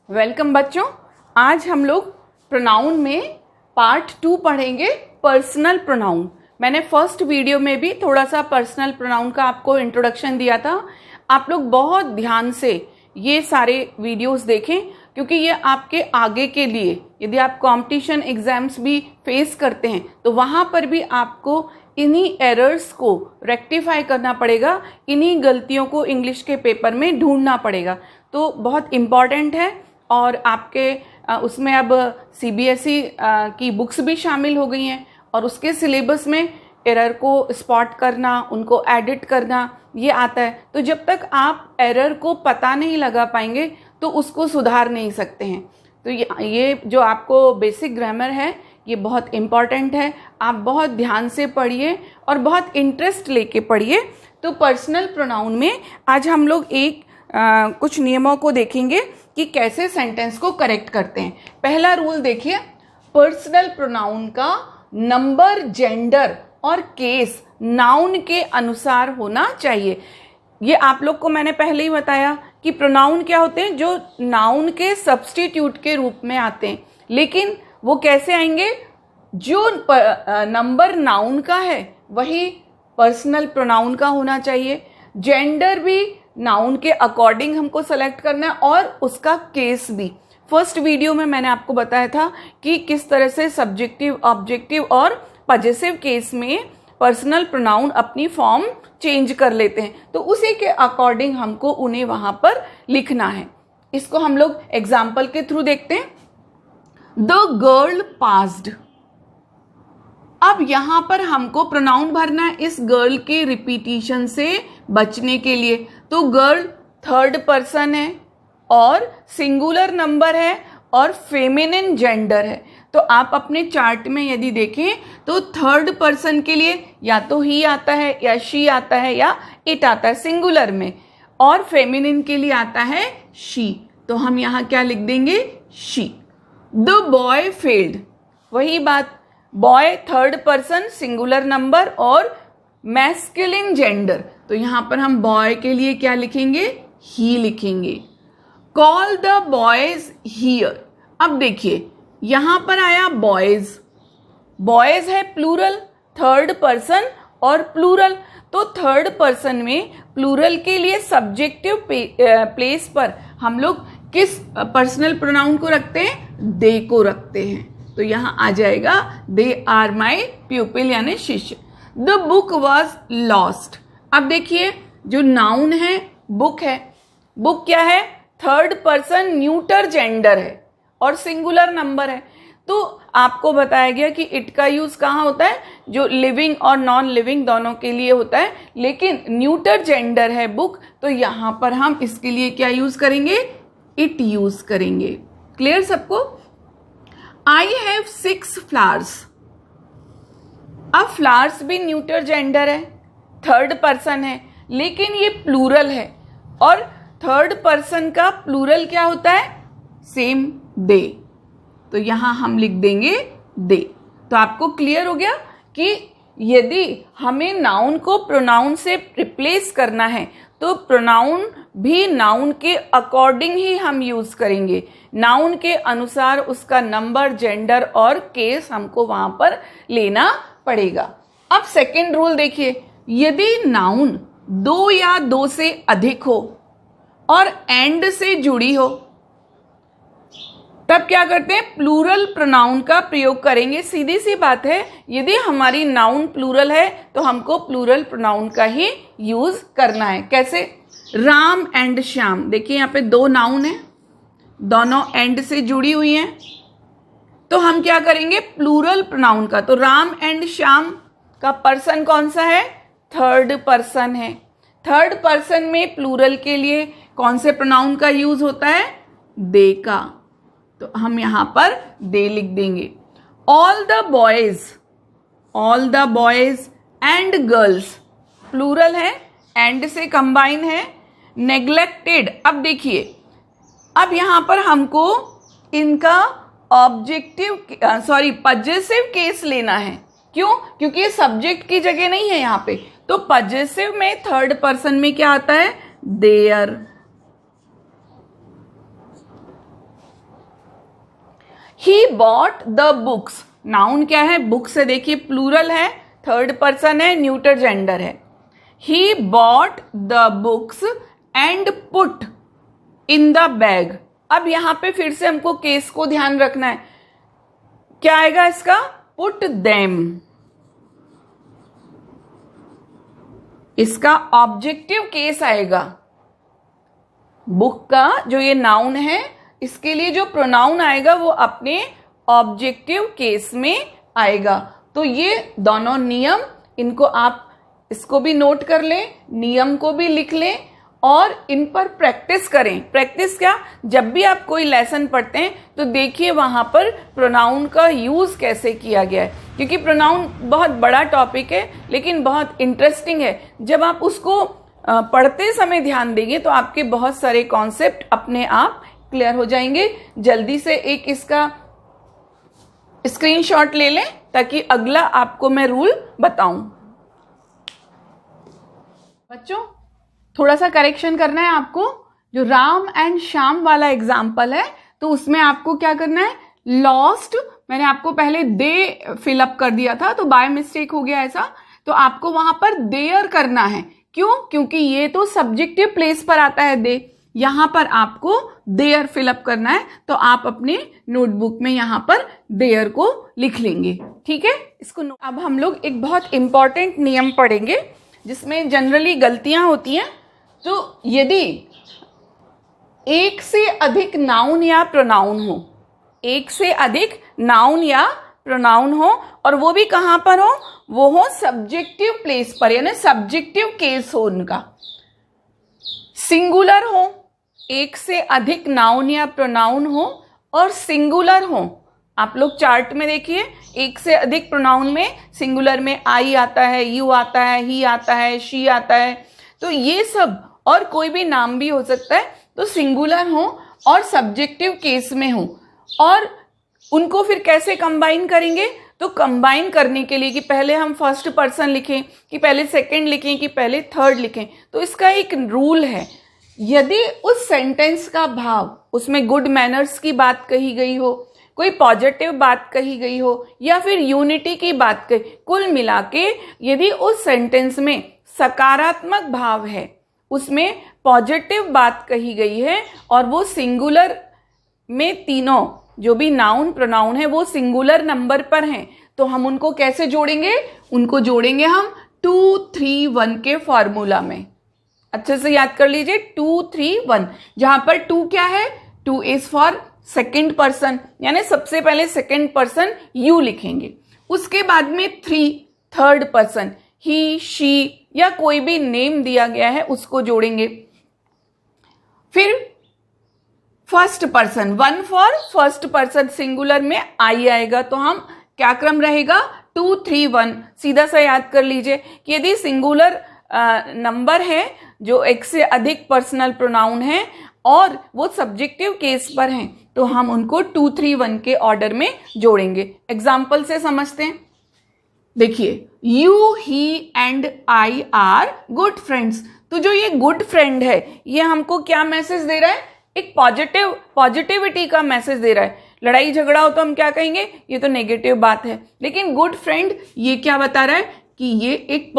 Welcome बच्चों। आज हम लोग प्रोनाउन में पार्ट 2 पढ़ेंगे, पर्सनल प्रोनाउन। मैंने फर्स्ट वीडियो में भी थोड़ा सा पर्सनल प्रोनाउन का आपको इंट्रोडक्शन दिया था। आप लोग बहुत ध्यान से ये सारे वीडियोस देखें, क्योंकि ये आपके आगे के लिए, यदि आप कंपटीशन एग्जाम्स भी फेस करते हैं तो वहाँ पर भी आपको इन्हीं एरर्स को रेक्टिफाई करना पड़ेगा, इन्हीं गलतियों को इंग्लिश के पेपर में ढूंढना पड़ेगा। तो बहुत इम्पॉर्टेंट है। और आपके उसमें अब सीबीएसई की बुक्स भी शामिल हो गई हैं और उसके सिलेबस में एरर को स्पॉट करना, उनको एडिट करना, ये आता है। तो जब तक आप एरर को पता नहीं लगा पाएंगे तो उसको सुधार नहीं सकते हैं। तो ये जो आपको बेसिक ग्रामर है ये बहुत इम्पॉर्टेंट है। आप बहुत ध्यान से पढ़िए और बहुत इंटरेस्ट लेके पढ़िए। तो पर्सनल प्रोनाउन में आज हम लोग कुछ नियमों को देखेंगे कि कैसे सेंटेंस को करेक्ट करते हैं। पहला रूल देखिए, पर्सनल प्रोनाउन का नंबर, जेंडर और केस नाउन के अनुसार होना चाहिए। ये आप लोग को मैंने पहले ही बताया कि प्रोनाउन क्या होते हैं, जो नाउन के सब्स्टिट्यूट के रूप में आते हैं। लेकिन वो कैसे आएंगे? जो नंबर नाउन का है वही पर्सनल प्रोनाउन का होना चाहिए। जेंडर भी नाउन के अकॉर्डिंग हमको सेलेक्ट करना है और उसका केस भी। फर्स्ट वीडियो में मैंने आपको बताया था कि किस तरह से सब्जेक्टिव, ऑब्जेक्टिव और पजेसिव केस में पर्सनल प्रोनाउन अपनी फॉर्म चेंज कर लेते हैं। तो उसी के अकॉर्डिंग हमको उन्हें वहां पर लिखना है। इसको हम लोग एग्जाम्पल के थ्रू देखते हैं। The girl passed. अब यहां पर हमको प्रोनाउन भरना है इस गर्ल के रिपीटिशन से बचने के लिए। तो गर्ल थर्ड पर्सन है और सिंगुलर नंबर है और फेमिनिन जेंडर है। तो आप अपने चार्ट में यदि देखें तो थर्ड पर्सन के लिए या तो ही आता है या शी आता है या इट आता है सिंगुलर में, और फेमिनिन के लिए आता है शी। तो हम यहां क्या लिख देंगे? शी। The boy failed. वही बात, boy third person singular number और मैस्कुलिन जेंडर। तो यहां पर हम बॉय के लिए क्या लिखेंगे? ही लिखेंगे। Call the boys here. अब देखिए यहां पर आया बॉयज, बॉयज है प्लूरल, थर्ड पर्सन और प्लूरल। तो थर्ड पर्सन में प्लूरल के लिए सब्जेक्टिव प्लेस पर हम लोग किस पर्सनल प्रोनाउन को रखते हैं? दे को रखते हैं। तो यहां आ जाएगा दे आर माई प्यूपिल यानी शिष्य। The book was lost. अब देखिए जो नाउन है बुक है, बुक क्या है? थर्ड पर्सन न्यूटर जेंडर है और सिंगुलर नंबर है। तो आपको बताया गया कि इट का यूज कहाँ होता है? जो लिविंग और नॉन लिविंग दोनों के लिए होता है, लेकिन न्यूटर जेंडर है बुक, तो यहां पर हम इसके लिए क्या यूज करेंगे? इट यूज करेंगे। क्लियर सबको? I have 6 flowers. अब फ्लावर्स भी न्यूटर जेंडर है, थर्ड पर्सन है, लेकिन ये प्लूरल है और थर्ड पर्सन का प्लूरल क्या होता है? सेम, दे। तो यहां हम लिख देंगे दे। तो आपको क्लियर हो गया कि यदि हमें नाउन को प्रोनाउन से रिप्लेस करना है तो प्रोनाउन भी नाउन के अकॉर्डिंग ही हम यूज करेंगे। नाउन के अनुसार उसका नंबर, जेंडर और केस हमको वहां पर लेना पड़ेगा। अब सेकेंड रूल देखिए, यदि नाउन 2 या 2 से अधिक हो और एंड से जुड़ी हो तब क्या करते हैं? प्लूरल प्रोनाउन का प्रयोग करेंगे। सीधी सी बात है, यदि हमारी नाउन प्लूरल है तो हमको प्लूरल प्रोनाउन का ही यूज करना है। कैसे? राम एंड श्याम। देखिए यहाँ पे 2 नाउन है, दोनों एंड से जुड़ी हुई हैं, तो हम क्या करेंगे? प्लूरल प्रोनाउन का। तो राम एंड श्याम का पर्सन कौन सा है? थर्ड पर्सन है। थर्ड पर्सन में प्लूरल के लिए कौन से प्रोनाउन का यूज होता है? दे का। तो हम यहां पर दे लिख देंगे। All the boys and girls, plural है, एंड से कंबाइन है। नेग्लेक्टेड। अब देखिए, अब यहां पर हमको इनका पजेसिव केस लेना है। क्यों? क्योंकि ये सब्जेक्ट की जगह नहीं है यहां पे। तो पजेसिव में थर्ड पर्सन में क्या आता है? There. He bought the books, noun क्या है, बुक्स है, देखिए प्लूरल है, थर्ड पर्सन है, न्यूटर जेंडर है। He bought the books and put in the bag. अब यहां पे फिर से हमको केस को ध्यान रखना है, क्या आएगा इसका, पुट देम। इसका ऑब्जेक्टिव केस आएगा। बुक का जो ये नाउन है, इसके लिए जो प्रोनाउन आएगा वो अपने ऑब्जेक्टिव केस में आएगा। तो ये दोनों नियम, इनको आप इसको भी नोट कर लें, नियम को भी लिख लें और इन पर प्रैक्टिस करें। प्रैक्टिस क्या, जब भी आप कोई लेसन पढ़ते हैं तो देखिए वहां पर प्रोनाउन का यूज कैसे किया गया है, क्योंकि प्रोनाउन बहुत बड़ा टॉपिक है लेकिन बहुत इंटरेस्टिंग है। जब आप उसको पढ़ते समय ध्यान देंगे तो आपके बहुत सारे कॉन्सेप्ट अपने आप क्लियर हो जाएंगे। जल्दी से एक इसका स्क्रीनशॉट ले लें ताकि अगला आपको मैं रूल बताऊं। बच्चों थोड़ा सा करेक्शन करना है आपको। जो राम एंड श्याम वाला एग्जाम्पल है तो उसमें आपको क्या करना है, लॉस्ट, मैंने आपको पहले दे फिलअप कर दिया था तो बाय मिस्टेक हो गया ऐसा, तो आपको वहां पर देयर करना है। क्यों, क्योंकि ये तो सब्जेक्टिव प्लेस पर आता है दे, यहां पर आपको देयर फिलअप करना है। तो आप अपने नोटबुक में यहां पर देयर को लिख लेंगे, ठीक है। इसको अब हम लोग एक बहुत इंपॉर्टेंट नियम पढ़ेंगे जिसमें जनरली गलतियां होती हैं। तो यदि एक से अधिक नाउन या प्रोनाउन हो, एक से अधिक नाउन या प्रोनाउन हो और वो भी कहां पर हो, वो हो सब्जेक्टिव प्लेस पर, यानी सब्जेक्टिव केस हो उनका, सिंगुलर हो, एक से अधिक नाउन या प्रोनाउन हो और सिंगुलर हो। आप लोग चार्ट में देखिए, एक से अधिक प्रोनाउन में सिंगुलर में आई आता है, यू आता है, ही आता है, शी आता है, तो ये सब, और कोई भी नाम भी हो सकता है, तो सिंगुलर हो और सब्जेक्टिव केस में हो। और उनको फिर कैसे कंबाइन करेंगे, तो कंबाइन करने के लिए कि पहले हम फर्स्ट पर्सन लिखें कि पहले सेकंड लिखें कि पहले थर्ड लिखें, तो इसका एक रूल है। यदि उस सेंटेंस का भाव, उसमें गुड मैनर्स की बात कही गई हो, कोई पॉजिटिव बात कही गई हो या फिर यूनिटी की बात कही, कुल मिला के यदि उस सेंटेंस में सकारात्मक भाव है, उसमें पॉजिटिव बात कही गई है और वो सिंगुलर में तीनों जो भी नाउन प्रोनाउन है वो सिंगुलर नंबर पर हैं, तो हम उनको कैसे जोड़ेंगे, उनको जोड़ेंगे हम 2 3 1 के फॉर्मूला में। अच्छे से याद कर लीजिए 2 3 1, जहां पर 2 क्या है, 2 इज फॉर सेकेंड पर्सन, यानी सबसे पहले सेकेंड पर्सन यू लिखेंगे, उसके बाद में 3 थर्ड पर्सन, ही शी या कोई भी नेम दिया गया है उसको जोड़ेंगे। फिर first person, 1 for first person, singular में आई आएगा, तो हम क्या क्रम रहेगा, 2 3 1। सीधा सा याद कर लीजिए कि यदि सिंगुलर नंबर है जो एक से अधिक पर्सनल प्रोनाउन है और वो सब्जेक्टिव केस पर हैं, तो हम उनको 2 3 1 के ऑर्डर में जोड़ेंगे। एग्जाम्पल से समझते हैं, देखिए you he and I are good friends. तो जो ये गुड फ्रेंड है ये हमको क्या मैसेज दे रहा है, एक पॉजिटिविटी का मैसेज दे रहा है। लड़ाई झगड़ा हो तो हम क्या कहेंगे, ये तो नेगेटिव बात है, लेकिन गुड फ्रेंड ये क्या बता रहा है कि ये एक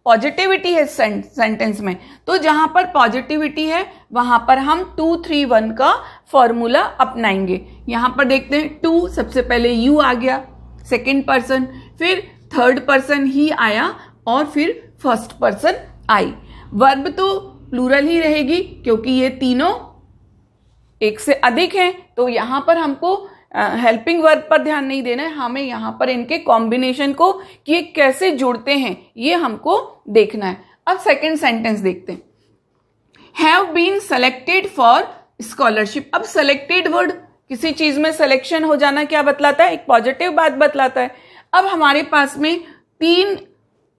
पॉजिटिविटी है सेंटेंस में। तो जहां पर पॉजिटिविटी है वहां पर हम 2 3 1 का फॉर्मूला अपनाएंगे। यहां पर देखते हैं 2, सबसे पहले यू आ गया सेकेंड पर्सन, फिर थर्ड पर्सन ही आया और फिर फर्स्ट पर्सन आई। वर्ब तो प्लूरल ही रहेगी क्योंकि ये तीनों एक से अधिक हैं, तो यहां पर हमको हेल्पिंग वर्ब पर ध्यान नहीं देना है, हमें यहां पर इनके कॉम्बिनेशन को कि ये कैसे जुड़ते हैं ये हमको देखना है। अब सेकंड सेंटेंस देखते हैं, have been selected for scholarship. अब सेलेक्टेड वर्ड, किसी चीज में सिलेक्शन हो जाना क्या बतलाता है, एक पॉजिटिव बात बतलाता है। अब हमारे पास में 3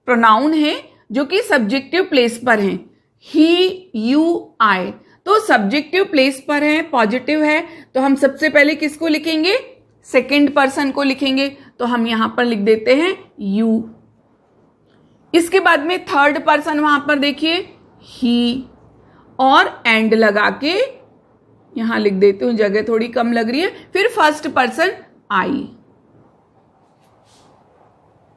प्रोनाउन हैं जो कि सब्जेक्टिव प्लेस पर हैं, ही यू आई, तो सब्जेक्टिव प्लेस पर है, पॉजिटिव है, तो हम सबसे पहले किसको लिखेंगे, सेकेंड पर्सन को लिखेंगे, तो हम यहां पर लिख देते हैं यू। इसके बाद में थर्ड पर्सन, वहां पर देखिए ही, और एंड लगा के यहां लिख देती हूं, जगह थोड़ी कम लग रही है। फिर फर्स्ट पर्सन आई।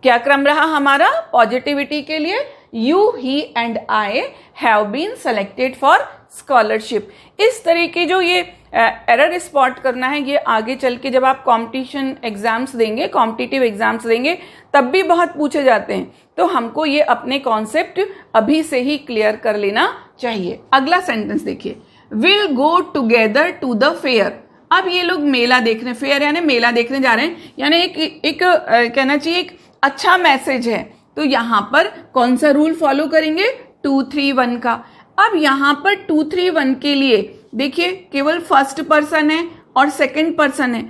क्या क्रम रहा हमारा पॉजिटिविटी के लिए? You, he and I have been selected for scholarship. इस तरह के जो ये एरर स्पॉट करना है, ये आगे चल के जब आप कॉम्पिटिशन एग्जाम्स देंगे, कॉम्पिटिटिव एग्जाम्स देंगे, तब भी बहुत पूछे जाते हैं। तो हमको ये अपने कॉन्सेप्ट अभी से ही क्लियर कर लेना चाहिए। अगला सेंटेंस देखिए, will go together to the fair. अब ये लोग मेला देखने, फेयर यानी मेला देखने जा रहे हैं, यानी एक कहना चाहिए एक अच्छा मैसेज है। तो यहां पर कौन सा रूल फॉलो करेंगे? 2, 3, 1 का। अब यहां पर 2, 3, 1 के लिए देखिए केवल फर्स्ट पर्सन है और सेकंड पर्सन है।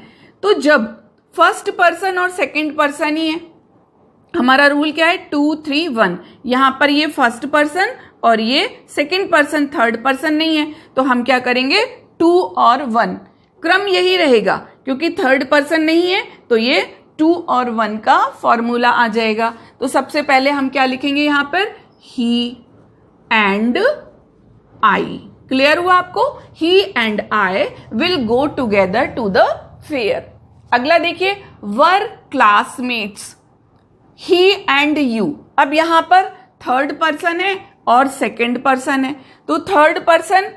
तो जब फर्स्ट पर्सन और सेकंड पर्सन ही है, हमारा रूल क्या है? 2, 3, 1। यहां पर ये फर्स्ट पर्सन और ये सेकंड पर्सन, थर्ड पर्सन नहीं है। तो हम क्या करेंगे? 2 और 1। क्रम यही रहेगा, क्योंकि थर्ड पर्सन नहीं है तो ये 2 और 1 का फॉर्मूला आ जाएगा। तो सबसे पहले हम क्या लिखेंगे यहां पर? ही एंड आई। क्लियर हुआ आपको? He and I will go together to the fair. अगला देखिए, our classmates, he and you. अब यहां पर थर्ड पर्सन है और सेकंड पर्सन है। तो थर्ड पर्सन,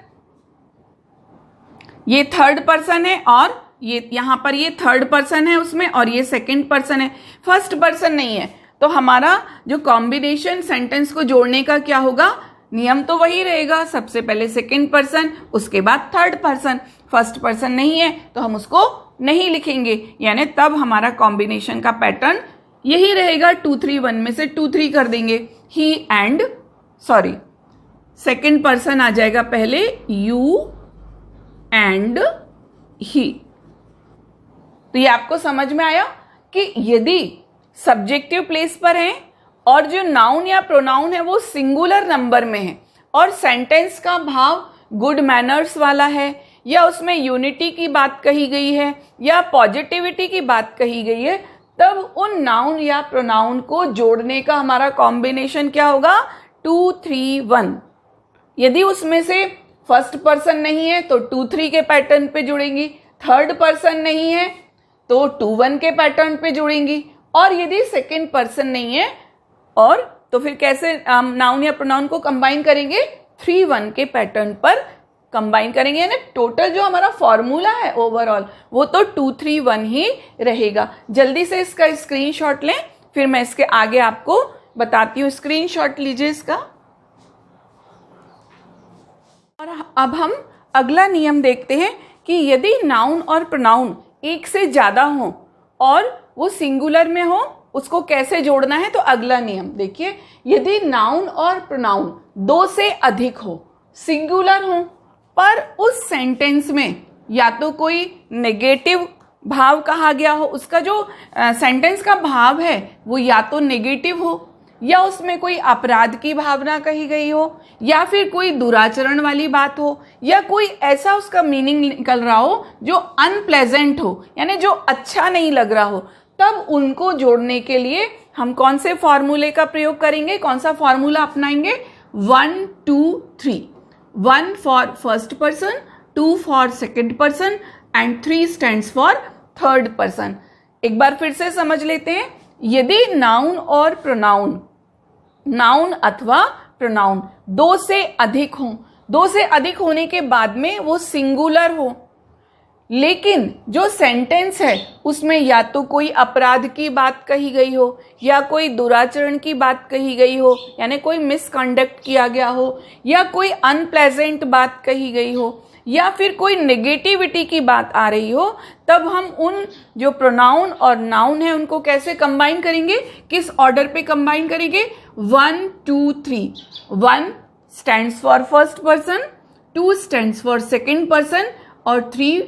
ये थर्ड पर्सन है और ये यहां पर ये थर्ड पर्सन है उसमें, और ये सेकंड पर्सन है, फर्स्ट पर्सन नहीं है। तो हमारा जो कॉम्बिनेशन सेंटेंस को जोड़ने का क्या होगा? नियम तो वही रहेगा, सबसे पहले सेकंड पर्सन, उसके बाद थर्ड पर्सन। फर्स्ट पर्सन नहीं है तो हम उसको नहीं लिखेंगे, यानी तब हमारा कॉम्बिनेशन का पैटर्न यही रहेगा। 2, 3, 1 में से 2, 3 कर देंगे। ही एंड, सॉरी, सेकंड पर्सन आ जाएगा पहले, यू एंड ही। तो ये आपको समझ में आया कि यदि सब्जेक्टिव प्लेस पर है और जो नाउन या प्रोनाउन है वो सिंगुलर नंबर में है और सेंटेंस का भाव गुड मैनर्स वाला है, या उसमें यूनिटी की बात कही गई है या पॉजिटिविटी की बात कही गई है, तब उन नाउन या प्रोनाउन को जोड़ने का हमारा कॉम्बिनेशन क्या होगा? 2, 3, 1। यदि उसमें से फर्स्ट पर्सन नहीं है तो 2, 3 के पैटर्न पे जुड़ेंगी, थर्ड पर्सन नहीं है तो 2, 1 के पैटर्न पे जुड़ेंगी, और यदि सेकंड पर्सन नहीं है और तो फिर कैसे नाउन या प्रोनाउन को कंबाइन करेंगे? 3, 1 के पैटर्न पर कंबाइन करेंगे। यानी टोटल जो हमारा फॉर्मूला है ओवरऑल वो तो 2, 3, 1 ही रहेगा। जल्दी से इसका स्क्रीनशॉट लें, फिर मैं इसके आगे आपको बताती हूँ। स्क्रीनशॉट लीजिए इसका। और अब हम अगला नियम देखते हैं कि यदि नाउन और प्रोनाउन एक से ज्यादा हो और वो सिंगुलर में हो, उसको कैसे जोड़ना है। तो अगला नियम देखिए, यदि नाउन और प्रोनाउन 2 से अधिक हो, सिंगुलर हो, पर उस सेंटेंस में या तो कोई नेगेटिव भाव कहा गया हो, उसका जो सेंटेंस का भाव है वो या तो नेगेटिव हो, या उसमें कोई अपराध की भावना कही गई हो, या फिर कोई दुराचरण वाली बात हो, या कोई ऐसा उसका मीनिंग निकल रहा हो जो अनप्लेजेंट हो, यानी जो अच्छा नहीं लग रहा हो, तब उनको जोड़ने के लिए हम कौन से फॉर्मूले का प्रयोग करेंगे? कौन सा फॉर्मूला अपनाएंगे? 1, 2, 3। 1 for first person, 2 for second person and 3 stands for third person. एक बार फिर से समझ लेते हैं। यदि नाउन और प्रोनाउन, नाउन अथवा प्रोनाउन 2 से अधिक हो, 2 से अधिक होने के बाद में वो सिंगुलर हो, लेकिन जो सेंटेंस है उसमें या तो कोई अपराध की बात कही गई हो, या कोई दुराचरण की बात कही गई हो, यानी कोई मिसकंडक्ट किया गया हो, या कोई अनप्लेजेंट बात कही गई हो, या फिर कोई नेगेटिविटी की बात आ रही हो, तब हम उन जो प्रोनाउन और नाउन है उनको कैसे कंबाइन करेंगे? किस ऑर्डर पे कंबाइन करेंगे? 1, 2, 3। 1 stands for first person, 2 stands for second person और 3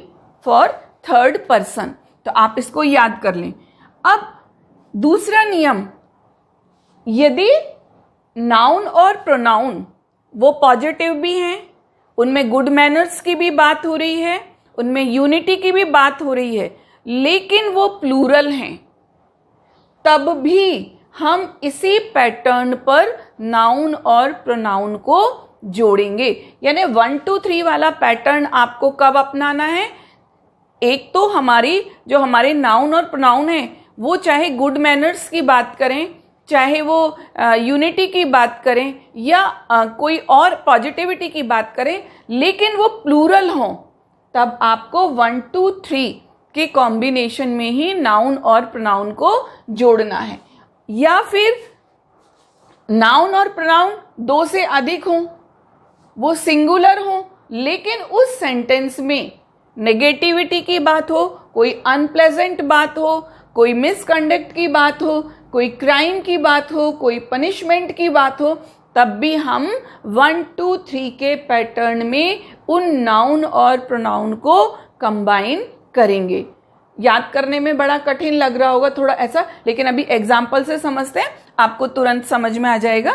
फॉर थर्ड पर्सन। तो आप इसको याद कर लें। अब दूसरा नियम, यदि नाउन और प्रोनाउन वो पॉजिटिव भी हैं, उनमें गुड मैनर्स की भी बात हो रही है, उनमें यूनिटी की भी बात हो रही है, लेकिन वो प्लूरल हैं, तब भी हम इसी पैटर्न पर नाउन और प्रोनाउन को जोड़ेंगे। यानी 1 2 3 वाला पैटर्न आपको कब अपनाना है? एक तो जो हमारे नाउन और प्रोनाउन है वो चाहे गुड मैनर्स की बात करें, चाहे वो यूनिटी की बात करें या कोई और पॉजिटिविटी की बात करें, लेकिन वो प्लूरल हों, तब आपको 1 2 3 के कॉम्बिनेशन में ही नाउन और प्रोनाउन को जोड़ना है। या फिर नाउन और प्रोनाउन 2 से अधिक हों, वो सिंगुलर हों, लेकिन उस सेंटेंस में नेगेटिविटी की बात हो, कोई अनप्लेजेंट बात हो, कोई मिसकंडक्ट की बात हो, कोई क्राइम की बात हो, कोई पनिशमेंट की बात हो, तब भी हम 1 2 3 के पैटर्न में उन नाउन और प्रोनाउन को कंबाइन करेंगे। याद करने में बड़ा कठिन लग रहा होगा थोड़ा ऐसा, लेकिन अभी एग्जाम्पल से समझते हैं, आपको तुरंत समझ में आ जाएगा।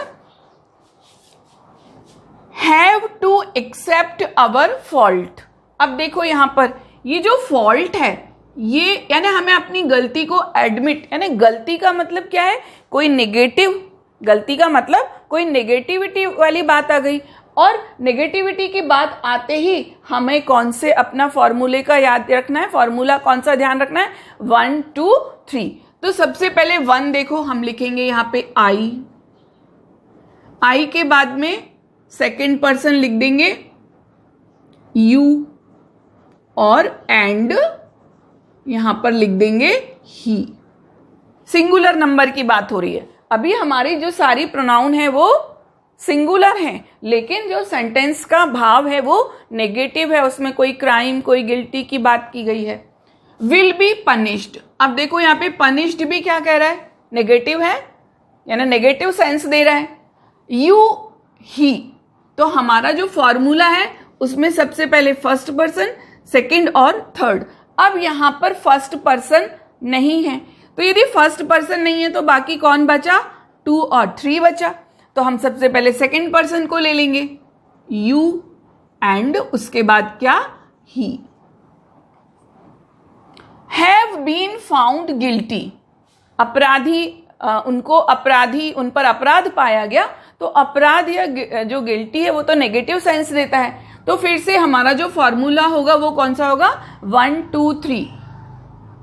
Have to accept our fault. अब देखो यहां पर ये जो फॉल्ट है, ये यानी हमें अपनी गलती को एडमिट, यानी गलती का मतलब क्या है? कोई नेगेटिव, गलती का मतलब कोई नेगेटिविटी वाली बात आ गई, और नेगेटिविटी की बात आते ही हमें कौन से अपना फॉर्मूले का याद रखना है? फॉर्मूला कौन सा ध्यान रखना है? 1 2 3। तो सबसे पहले 1 देखो, हम लिखेंगे यहां पे आई के बाद में सेकंड पर्सन लिख देंगे यू, और एंड यहां पर लिख देंगे ही। सिंगुलर नंबर की बात हो रही है। अभी हमारी जो सारी प्रोनाउन है वो सिंगुलर हैं, लेकिन जो सेंटेंस का भाव है वो नेगेटिव है, उसमें कोई क्राइम, कोई गिल्टी की बात की गई है। Will be punished. अब देखो यहाँ पे पनिश्ड भी क्या कह रहा है? नेगेटिव है, यानी नेगेटिव सेंस दे रहा है। यू, ही, तो हमारा जो फॉर्मूला है उसमें सबसे पहले फर्स्ट पर्सन, सेकंड और थर्ड। अब यहां पर फर्स्ट पर्सन नहीं है, तो यदि फर्स्ट पर्सन नहीं है तो बाकी कौन बचा? 2 और 3 बचा। तो हम सबसे पहले सेकंड पर्सन को ले लेंगे, यू, एंड उसके बाद क्या? He. Have been found guilty. अपराधी, उन पर अपराध पाया गया, तो अपराध या जो गिल्टी है वो तो नेगेटिव सेंस देता है। तो फिर से हमारा जो फॉर्मूला होगा वो कौन सा होगा? 1 2 3,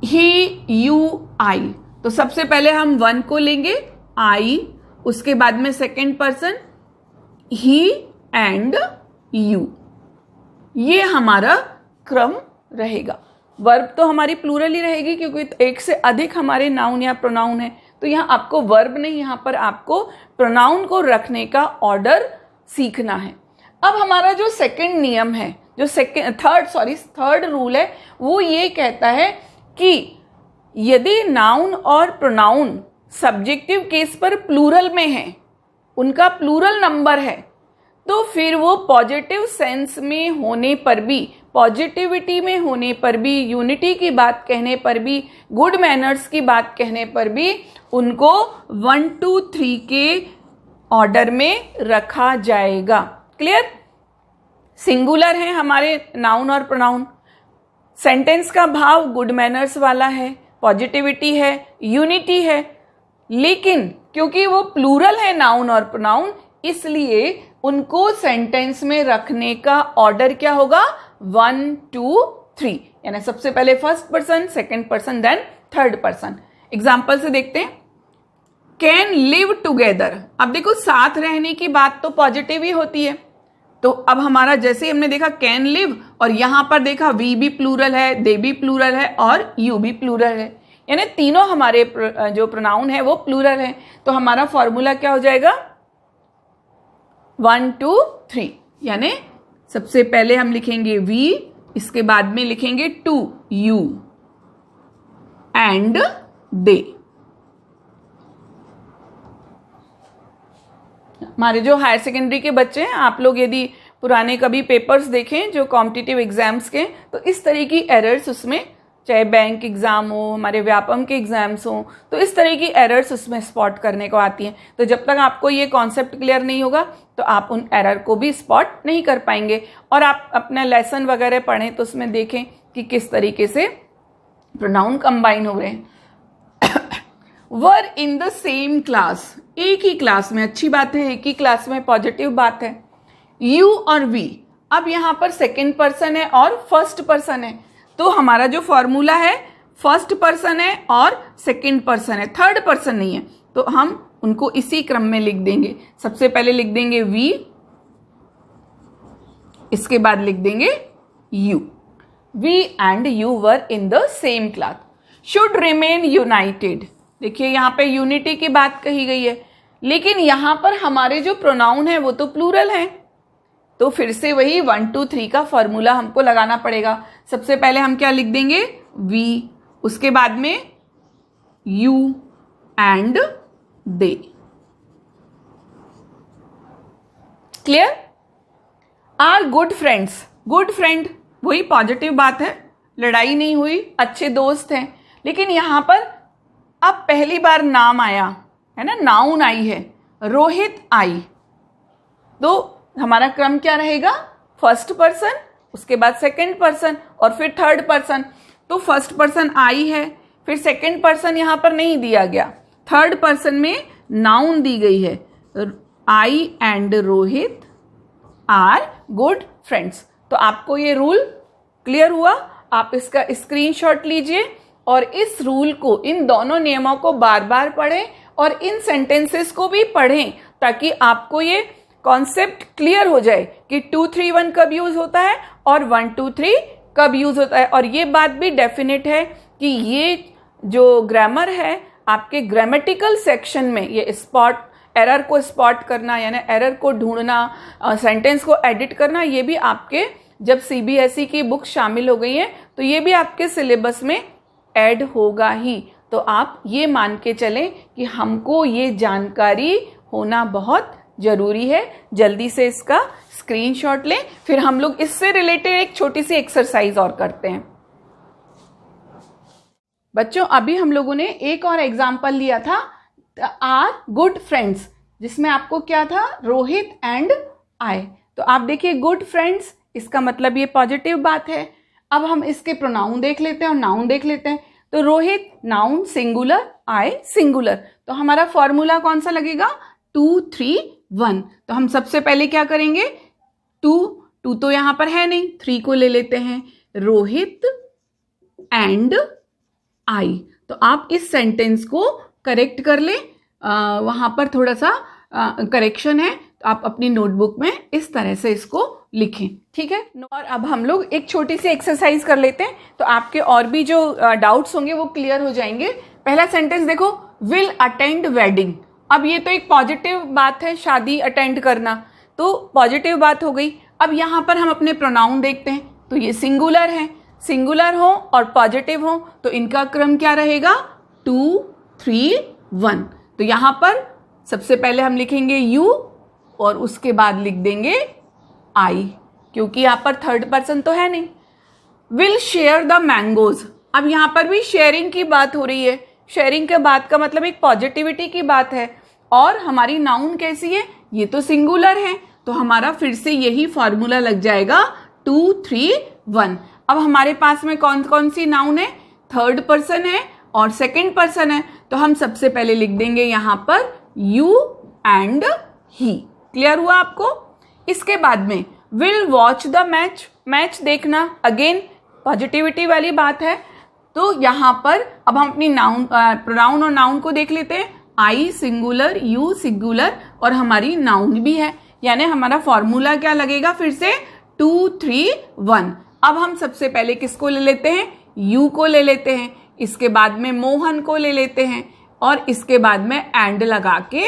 ही, यू, आई। तो सबसे पहले हम 1 को लेंगे, आई, उसके बाद में second person he and you. ये हमारा क्रम रहेगा। वर्ब तो हमारी प्लूरल ही रहेगी, क्योंकि एक से अधिक हमारे नाउन या प्रोनाउन है, तो यहां आपको वर्ब नहीं, यहां पर आपको प्रोनाउन को रखने का ऑर्डर सीखना है। अब हमारा जो सेकंड नियम है, जो थर्ड रूल है, वो ये कहता है कि यदि नाउन और प्रोनाउन सब्जेक्टिव केस पर प्लूरल में है, उनका प्लूरल नंबर है, तो फिर वो पॉजिटिव सेंस में होने पर भी, पॉजिटिविटी में होने पर भी, यूनिटी की बात कहने पर भी, गुड मैनर्स की बात कहने पर भी उनको 1 2 3 के ऑर्डर में रखा जाएगा। क्लियर? सिंगुलर है हमारे नाउन और प्रोनाउन, सेंटेंस का भाव गुड मैनर्स वाला है, पॉजिटिविटी है, यूनिटी है, लेकिन क्योंकि वो प्लूरल है नाउन और प्रोनाउन, इसलिए उनको सेंटेंस में रखने का ऑर्डर क्या होगा? 1 2 3, यानी सबसे पहले first person, second person, then third person. Example से देखते हैं। Can live together. अब देखो साथ रहने की बात तो पॉजिटिव ही होती है, तो अब हमारा जैसे ही हमने देखा कैन लिव, और यहां पर देखा वी भी प्लूरल है, दे भी प्लूरल है और यू भी प्लूरल है, यानी तीनों हमारे जो प्रोनाउन है वो प्लूरल है। तो हमारा फॉर्मूला क्या हो जाएगा? 1 2 3, यानी सबसे पहले हम लिखेंगे वी, इसके बाद में लिखेंगे टू, यू, एंड दे। हमारे जो हायर सेकेंडरी के बच्चे हैं, आप लोग यदि पुराने कभी पेपर्स देखें जो कॉम्पिटिटिव एग्जाम्स के, तो इस तरह की एरर्स उसमें, चाहे बैंक एग्जाम हो, हमारे व्यापम के एग्जाम्स हो, तो इस तरह की एरर्स उसमें स्पॉट करने को आती हैं। तो जब तक आपको ये कॉन्सेप्ट क्लियर नहीं होगा तो आप उन एरर को भी स्पॉट नहीं कर पाएंगे। और आप अपना लेसन वगैरह पढ़ें तो उसमें देखें कि किस तरीके से प्रोनाउन कंबाइन हो रहे हैं। वर इन द सेम क्लास, एक ही क्लास में, अच्छी बात है, एक ही क्लास में, पॉजिटिव बात है। यू और वी। अब यहाँ पर सेकेंड पर्सन है और फर्स्ट पर्सन है, तो हमारा जो फॉर्मूला है फर्स्ट पर्सन है और सेकेंड पर्सन है, थर्ड पर्सन नहीं है, तो हम उनको इसी क्रम में लिख देंगे। सबसे पहले लिख देंगे वी, इसके बाद लिख देंगे you. We and you were in the same class, should remain united. देखिए यहाँ पे यूनिटी की बात कही गई है, लेकिन यहाँ पर हमारे जो प्रोनाउन है वो तो प्लूरल है, तो फिर से वही 1 2 3 का फॉर्मूला हमको लगाना पड़ेगा। सबसे पहले हम क्या लिख देंगे, वी, उसके बाद में you and they. Clear? Are good friends, good friend वही पॉजिटिव बात है, लड़ाई नहीं हुई, अच्छे दोस्त हैं। लेकिन यहां पर अब पहली बार नाम आया है ना, नाउन आई है, रोहित आई, तो हमारा क्रम क्या रहेगा, फर्स्ट पर्सन, उसके बाद सेकंड पर्सन और फिर थर्ड पर्सन। तो फर्स्ट पर्सन आई है, फिर सेकंड पर्सन यहां पर नहीं दिया गया, थर्ड पर्सन में नाउन दी गई है, I and Rohit are good friends. तो आपको ये रूल क्लियर हुआ, आप इसका स्क्रीनशॉट लीजिए और इस रूल को, इन दोनों नियमों को बार बार पढ़ें और इन सेंटेंसेस को भी पढ़ें, ताकि आपको ये कॉन्सेप्ट क्लियर हो जाए कि 2 3 1 कब यूज होता है और 1 2 3 कब यूज होता है। और ये बात भी डेफिनेट है कि ये जो ग्रामर है आपके ग्रामेटिकल सेक्शन में, ये स्पॉट एरर को स्पॉट करना यानी एरर को ढूंढना, सेंटेंस को एडिट करना, ये भी आपके जब सीबीएसई की बुक शामिल हो गई है तो ये भी आपके सिलेबस में ऐड होगा ही। तो आप ये मान के चलें कि हमको ये जानकारी होना बहुत जरूरी है। जल्दी से इसका स्क्रीनशॉट लें, फिर हम लोग इससे रिलेटेड एक छोटी सी एक्सरसाइज और करते हैं। बच्चों अभी हम लोगों ने एक और एग्जाम्पल लिया था, आर गुड फ्रेंड्स, जिसमें आपको क्या था, रोहित एंड आई। तो आप देखिए गुड फ्रेंड्स, इसका मतलब ये पॉजिटिव बात है। अब हम इसके प्रोनाउन देख लेते हैं और नाउन देख लेते हैं। तो रोहित नाउन सिंगुलर, आई सिंगुलर, तो हमारा फॉर्मूला कौन सा लगेगा, 2 3 1। तो हम सबसे पहले क्या करेंगे, 2 तो यहां पर है नहीं, 3 को ले लेते हैं, रोहित एंड आई। तो आप इस सेंटेंस को करेक्ट कर ले, वहां पर थोड़ा सा करेक्शन है, तो आप अपनी नोटबुक में इस तरह से इसको लिखें, ठीक है। और अब हम लोग एक छोटी सी एक्सरसाइज कर लेते हैं, तो आपके और भी जो डाउट्स होंगे वो क्लियर हो जाएंगे। पहला सेंटेंस देखो, विल अटेंड वेडिंग। अब ये तो एक पॉजिटिव बात है, शादी अटेंड करना, तो पॉजिटिव बात हो गई। अब यहाँ पर हम अपने प्रोनाउन देखते हैं, तो ये सिंगुलर है, सिंगुलर हो और पॉजिटिव हो तो इनका क्रम क्या रहेगा, 2 3 1। तो यहाँ पर सबसे पहले हम लिखेंगे यू और उसके बाद लिख देंगे आई, क्योंकि यहाँ पर थर्ड पर्सन तो है नहीं। विल शेयर द मैंगोज, अब यहाँ पर भी शेयरिंग की बात हो रही है, शेयरिंग के बात का मतलब एक पॉजिटिविटी की बात है। और हमारी नाउन कैसी है, ये तो सिंगुलर है, तो हमारा फिर से यही फॉर्मूला लग जाएगा 2 3 1। अब हमारे पास में कौन कौन सी नाउन है, थर्ड पर्सन है और सेकंड पर्सन है, तो हम सबसे पहले लिख देंगे यहां पर यू एंड ही। क्लियर हुआ आपको? इसके बाद में will watch the match, match देखना, अगेन पॉजिटिविटी वाली बात है। तो यहां पर अब हम अपनी नाउन, प्रोनाउन और नाउन को देख लेते हैं। आई सिंगुलर, यू सिंगुलर और हमारी नाउन भी है, यानी हमारा फॉर्मूला क्या लगेगा, फिर से 2 3 1। अब हम सबसे पहले किसको ले लेते हैं, यू को ले लेते हैं, इसके बाद में मोहन को ले लेते हैं और इसके बाद में एंड लगा के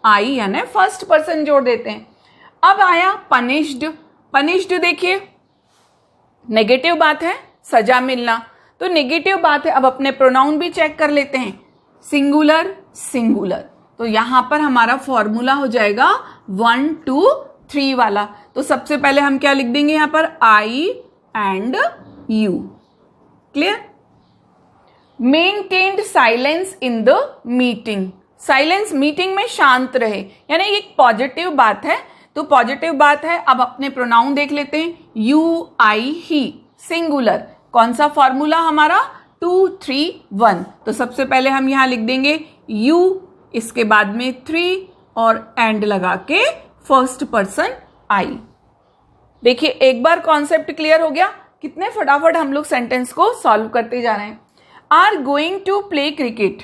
आई यानी फर्स्ट पर्सन जोड़ देते हैं। अब आया पनिश्ड, पनिश्ड देखिए नेगेटिव बात है, सजा मिलना, तो नेगेटिव बात है। अब अपने प्रोनाउन भी चेक कर लेते हैं, सिंगुलर सिंगुलर, तो यहां पर हमारा फॉर्मूला हो जाएगा 1 2 3 वाला। तो सबसे पहले हम क्या लिख देंगे यहां पर, I and you. Clear? Maintained silence in the meeting, silence meeting में शांत रहे, यानी एक पॉजिटिव बात है, तो पॉजिटिव बात है। अब अपने प्रोनाउन देख लेते हैं, यू आई ही सिंगुलर, कौन सा फॉर्मूला हमारा 2 3 1। तो सबसे पहले हम यहां लिख देंगे यू, इसके बाद में 3 और एंड लगा के फर्स्ट पर्सन आई। देखिए एक बार कॉन्सेप्ट क्लियर हो गया, कितने फटाफट हम लोग सेंटेंस को सॉल्व करते जा रहे हैं। Are going to play cricket,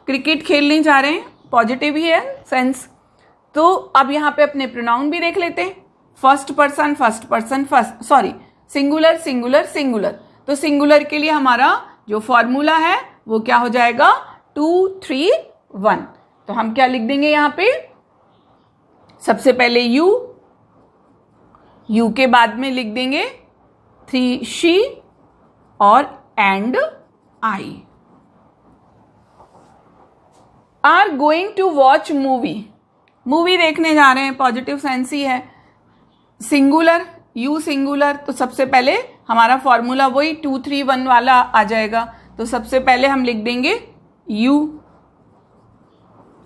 cricket खेलने जा रहे हैं, पॉजिटिव ही है सेंस। तो अब यहाँ पे अपने प्रोनाउन भी देख लेते हैं। First person singular singular singular. तो सिंगुलर के लिए हमारा जो फॉर्मूला है वो क्या हो जाएगा, 2 3 1। तो हम क्या लिख देंगे यहाँ पे, सबसे पहले यू के बाद में लिख देंगे 3 शी और and I. Are going to watch movie देखने जा रहे हैं, पॉजिटिव सेंस ही है। सिंगुलर, यू सिंगुलर, तो सबसे पहले हमारा फॉर्मूला वही 2 3 1 वाला आ जाएगा। तो सबसे पहले हम लिख देंगे यू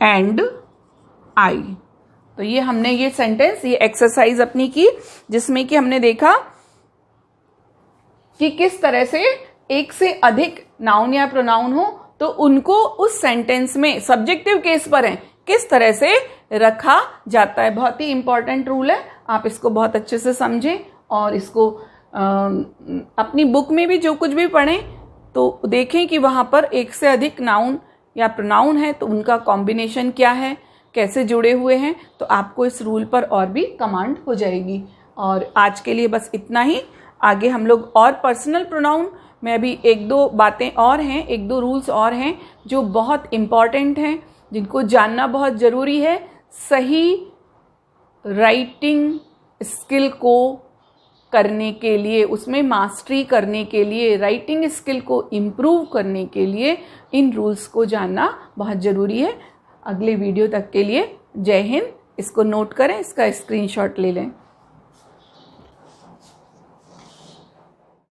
एंड आई। तो ये हमने ये सेंटेंस, ये एक्सरसाइज अपनी की, जिसमें कि हमने देखा कि किस तरह से एक से अधिक नाउन या प्रोनाउन हो तो उनको उस सेंटेंस में सब्जेक्टिव केस पर है किस तरह से रखा जाता है। बहुत ही इंपॉर्टेंट रूल है, आप इसको बहुत अच्छे से समझें और इसको अपनी बुक में भी जो कुछ भी पढ़ें तो देखें कि वहाँ पर एक से अधिक नाउन या प्रोनाउन है तो उनका कॉम्बिनेशन क्या है, कैसे जुड़े हुए हैं। तो आपको इस रूल पर और भी कमांड हो जाएगी। और आज के लिए बस इतना ही। आगे हम लोग और पर्सनल प्रोनाउन में अभी 1-2 बातें और हैं, 1-2 रूल्स और हैं जो बहुत इम्पॉर्टेंट हैं, जिनको जानना बहुत ज़रूरी है। सही राइटिंग स्किल को करने के लिए, उसमें मास्टरी करने के लिए, राइटिंग स्किल को इम्प्रूव करने के लिए इन रूल्स को जानना बहुत ज़रूरी है। अगले वीडियो तक के लिए जय हिंद। इसको नोट करें, इसका स्क्रीनशॉट ले लें।